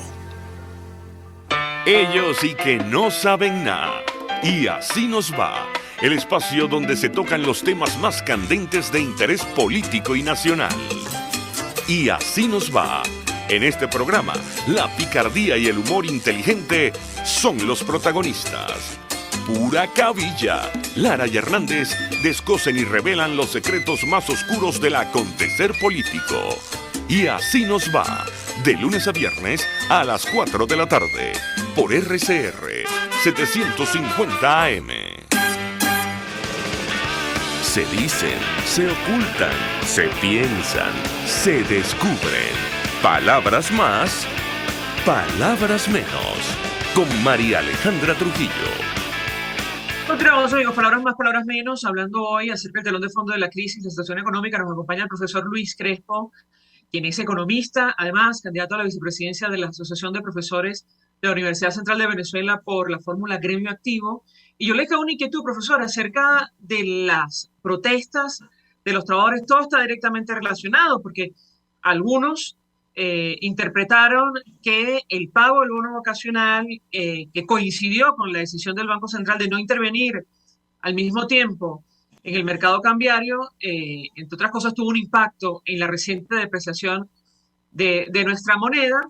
Ellos sí que no saben nada. Y así nos va. El espacio donde se tocan los temas más candentes de interés político y nacional. Y así nos va. En este programa, la picardía y el humor inteligente son los protagonistas. Pura cabilla. Lara y Hernández descosen y revelan los secretos más oscuros del acontecer político. Y así nos va. De lunes a viernes a las 4 de la tarde. Por RCR 750 AM. Se dicen, se ocultan, se piensan, se descubren. Palabras más, palabras menos. Con María Alejandra Trujillo. Continuamos, amigos, palabras más, palabras menos, hablando hoy acerca del telón de fondo de la crisis, la situación económica. Nos acompaña el profesor Luis Crespo, quien es economista, además candidato a la vicepresidencia de la Asociación de Profesores de la Universidad Central de Venezuela por la fórmula Gremio Activo. Y yo le hago una inquietud, profesor, acerca de las protestas de los trabajadores. Todo está directamente relacionado, porque algunos interpretaron que el pago del bono vacacional, que coincidió con la decisión del Banco Central de no intervenir al mismo tiempo en el mercado cambiario, entre otras cosas, tuvo un impacto en la reciente depreciación de nuestra moneda.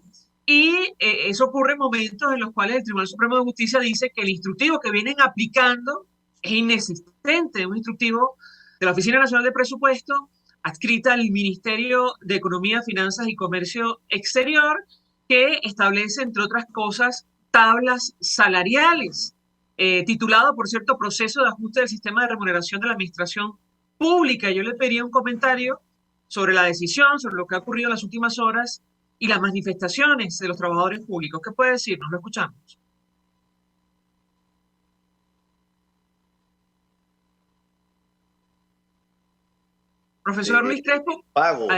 Y eso ocurre en momentos en los cuales el Tribunal Supremo de Justicia dice que el instructivo que vienen aplicando es inexistente, un instructivo de la Oficina Nacional de Presupuesto adscrita al Ministerio de Economía, Finanzas y Comercio Exterior, que establece, entre otras cosas, tablas salariales, titulado, por cierto, Proceso de Ajuste del Sistema de Remuneración de la Administración Pública. Yo le pediría un comentario sobre la decisión, sobre lo que ha ocurrido en las últimas horas y las manifestaciones de los trabajadores públicos. ¿Qué puede decirnos? Lo escuchamos. Profesor Luis Crespo. Pago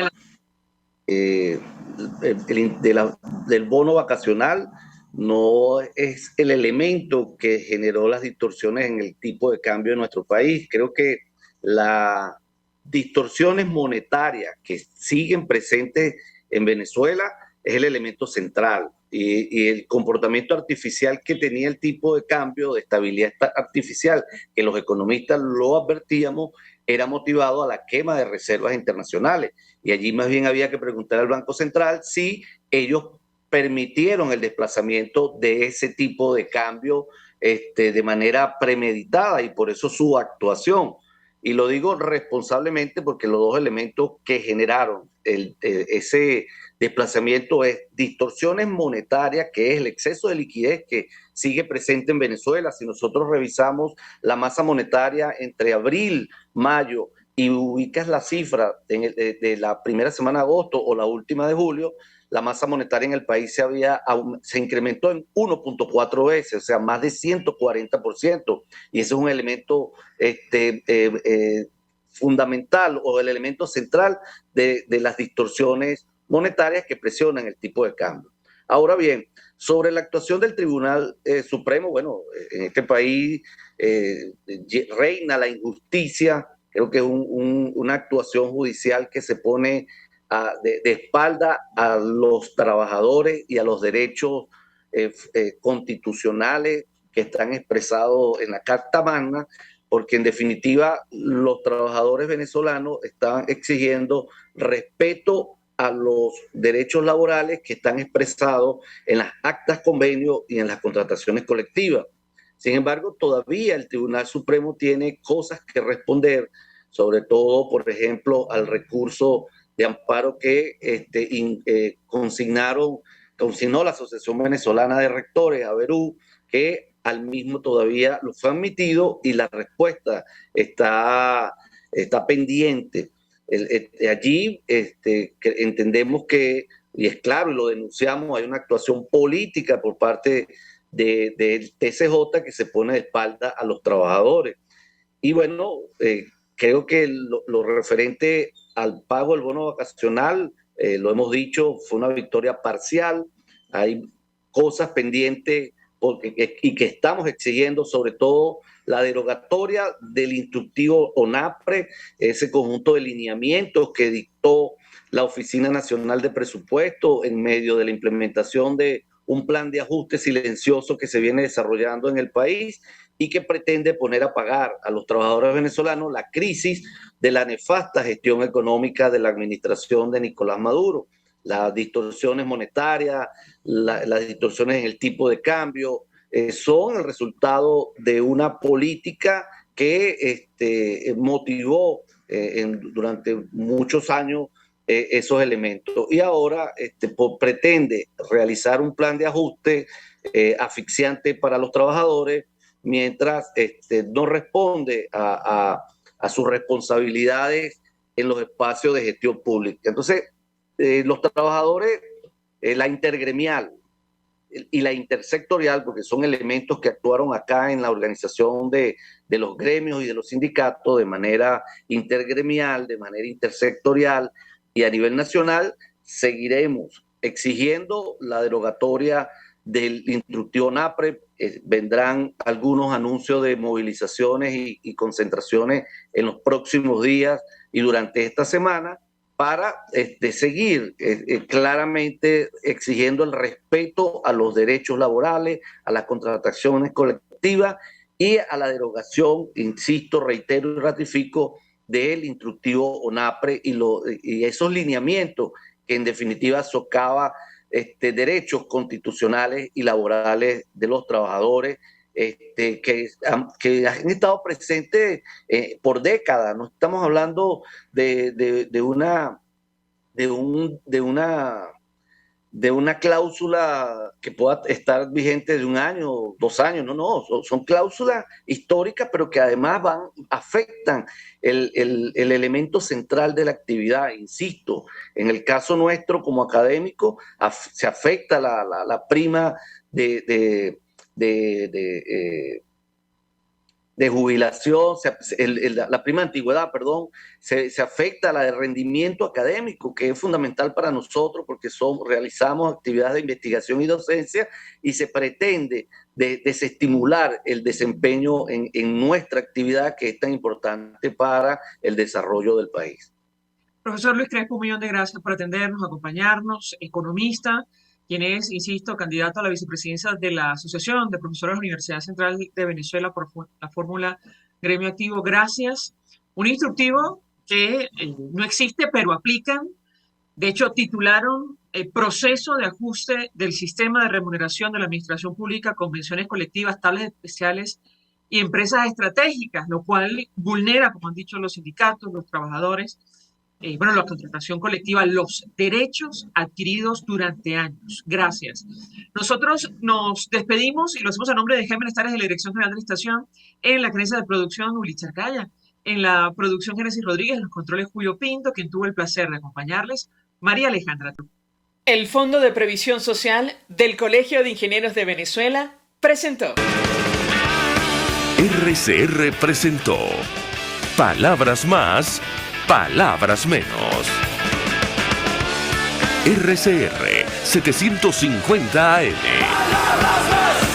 del bono vacacional no es el elemento que generó las distorsiones en el tipo de cambio de nuestro país. Creo que las distorsiones monetarias que siguen presentes en Venezuela es el elemento central, y el comportamiento artificial que tenía el tipo de cambio, de estabilidad artificial, que los economistas lo advertíamos, era motivado a la quema de reservas internacionales. Y allí más bien había que preguntar al Banco Central si ellos permitieron el desplazamiento de ese tipo de cambio de manera premeditada, y por eso su actuación. Y lo digo responsablemente porque los dos elementos que generaron ese desplazamiento es distorsiones monetarias, que es el exceso de liquidez que sigue presente en Venezuela. Si nosotros revisamos la masa monetaria entre abril, mayo, y ubicas la cifra de la primera semana de agosto o la última de julio, la masa monetaria en el país se incrementó en 1.4 veces, o sea, más de 140%. Y ese es un elemento fundamental, o el elemento central de las distorsiones monetarias que presionan el tipo de cambio. Ahora bien, sobre la actuación del Tribunal Supremo, bueno, en este país reina la injusticia. Creo que es una actuación judicial que se pone de espalda a los trabajadores y a los derechos constitucionales que están expresados en la Carta Magna, porque en definitiva los trabajadores venezolanos están exigiendo respeto a los derechos laborales que están expresados en las actas convenio y en las contrataciones colectivas. Sin embargo, todavía el Tribunal Supremo tiene cosas que responder, sobre todo, por ejemplo, al recurso de amparo que consignó la Asociación Venezolana de Rectores, AVERU, que al mismo todavía lo fue admitido, y la respuesta está pendiente. Allí entendemos que, y es claro, y lo denunciamos, hay una actuación política por parte del TCJ que se pone de espalda a los trabajadores. Y bueno, creo que lo referente al pago del bono vacacional, lo hemos dicho, fue una victoria parcial. Hay cosas pendientes y que estamos exigiendo, sobre todo la derogatoria del instructivo ONAPRE, ese conjunto de lineamientos que dictó la Oficina Nacional de Presupuesto en medio de la implementación de un plan de ajuste silencioso que se viene desarrollando en el país y que pretende poner a pagar a los trabajadores venezolanos la crisis de la nefasta gestión económica de la administración de Nicolás Maduro. Las distorsiones monetarias, las distorsiones en el tipo de cambio, son el resultado de una política que motivó durante muchos años esos elementos. Y ahora pretende realizar un plan de ajuste asfixiante para los trabajadores mientras no responde a sus responsabilidades en los espacios de gestión pública. Entonces, los trabajadores, la intergremial y la intersectorial, porque son elementos que actuaron acá en la organización de los gremios y de los sindicatos de manera intergremial, de manera intersectorial y a nivel nacional, seguiremos exigiendo la derogatoria del instructivo ONAPRE. Vendrán algunos anuncios de movilizaciones y concentraciones en los próximos días y durante esta semana para seguir claramente exigiendo el respeto a los derechos laborales, a las contrataciones colectivas y a la derogación, insisto, reitero y ratifico, del instructivo ONAPRE y esos lineamientos que en definitiva socava derechos constitucionales y laborales de los trabajadores que han estado presentes por décadas. No estamos hablando de una cláusula que pueda estar vigente de 1 año, 2 años, no, son cláusulas históricas, pero que además afectan el elemento central de la actividad. Insisto, en el caso nuestro como académico, se afecta la prima de jubilación, la prima de antigüedad, perdón, se afecta a la de rendimiento académico, que es fundamental para nosotros porque realizamos actividades de investigación y docencia y se pretende desestimular el desempeño en nuestra actividad que es tan importante para el desarrollo del país. Profesor Luis Crespo, un millón de gracias por atendernos, acompañarnos, economista, quien es, insisto, candidato a la vicepresidencia de la Asociación de Profesores de la Universidad Central de Venezuela por la fórmula Gremio Activo. Gracias. Un instructivo que no existe, pero aplican. De hecho, titularon el proceso de ajuste del sistema de remuneración de la administración pública, convenciones colectivas, tablas especiales y empresas estratégicas, lo cual vulnera, como han dicho los sindicatos, los trabajadores, la contratación colectiva, los derechos adquiridos durante años. Gracias. Nosotros nos despedimos y lo hacemos a nombre de Gémenes Tares de la Dirección General de la Estación, en la gerencia de producción Uli Charcaya, en la producción Génesis Rodríguez, en los controles Julio Pinto, quien tuvo el placer de acompañarles, María Alejandra. El Fondo de Previsión Social del Colegio de Ingenieros de Venezuela presentó. RCR presentó Palabras Más, Palabras Menos. RCR 750 AM.